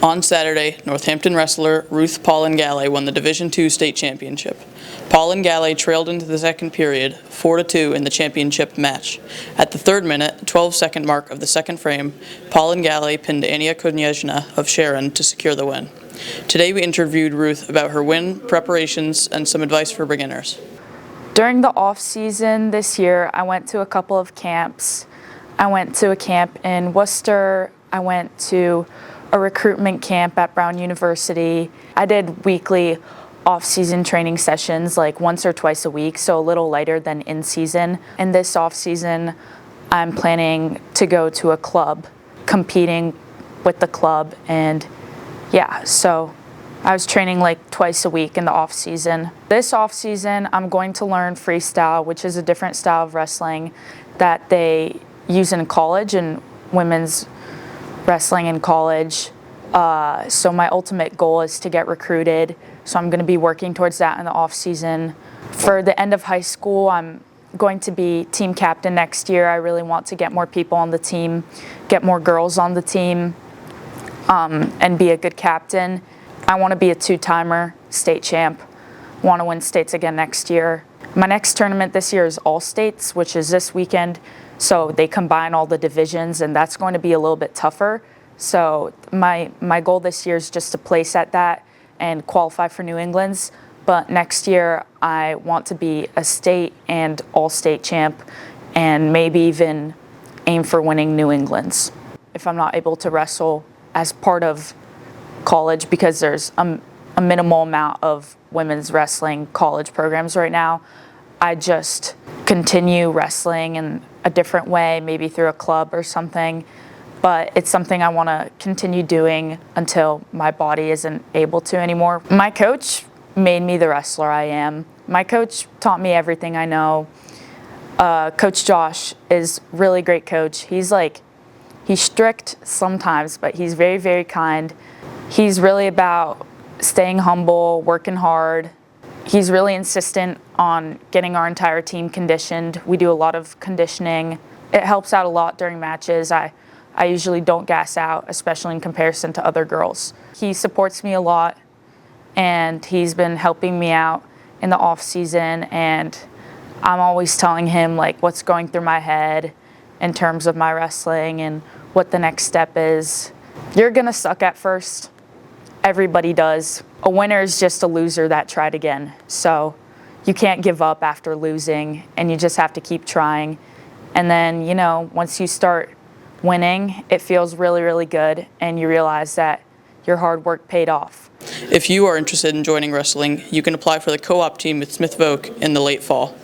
On Saturday, Northampton wrestler Ruth Pollin-Galay won the Division II state championship. Pollin-Galay trailed into the second period, 4-2 in the championship match. At the 3rd minute, 12-second mark of the second frame, Pollin-Galay pinned Ania Konieczna of Sharon to secure the win. Today we interviewed Ruth about her win, preparations, and some advice for beginners. During the off-season this year, I went to a couple of camps. I went to a camp in Worcester. I went to a recruitment camp at Brown University. I did weekly off-season training sessions like once or twice a week, so a little lighter than in season. And this off-season, I'm planning to go to a club, competing with the club, and yeah, so I was training like twice a week in the off-season. This off-season, I'm going to learn freestyle, which is a different style of wrestling that they use in college and women's wrestling in college. So my ultimate goal is to get recruited. So I'm going to be working towards that in the off season. For the end of high school, I'm going to be team captain next year. I really want to get more people on the team, get more girls on the team, and be a good captain. I want to be a 2-timer, state champ. Want to win states again next year. My next tournament this year is All States, which is this weekend. So they combine all the divisions, and that's going to be a little bit tougher. So my goal this year is just to place at that and qualify for New England's. But next year, I want to be a state and all-state champ and maybe even aim for winning New England's. If I'm not able to wrestle as part of college, because there's a minimal amount of women's wrestling college programs right now, I just continue wrestling in a different way, maybe through a club or something. But it's something I want to continue doing until my body isn't able to anymore. My coach made me the wrestler I am. My coach taught me everything I know. Coach Josh is a really great coach. He's strict sometimes, but he's very, very kind. He's really about staying humble, working hard. He's really insistent on getting our entire team conditioned. We do a lot of conditioning. It helps out a lot during matches. I usually don't gas out, especially in comparison to other girls. He supports me a lot, and he's been helping me out in the off season, and I'm always telling him like what's going through my head in terms of my wrestling and what the next step is. You're gonna suck at first. Everybody does. A winner is just a loser that tried again. So you can't give up after losing, and you just have to keep trying. And then, you know, once you start winning, it feels really, really good, and you realize that your hard work paid off. If you are interested in joining wrestling, you can apply for the co-op team with Smith Voke in the late fall.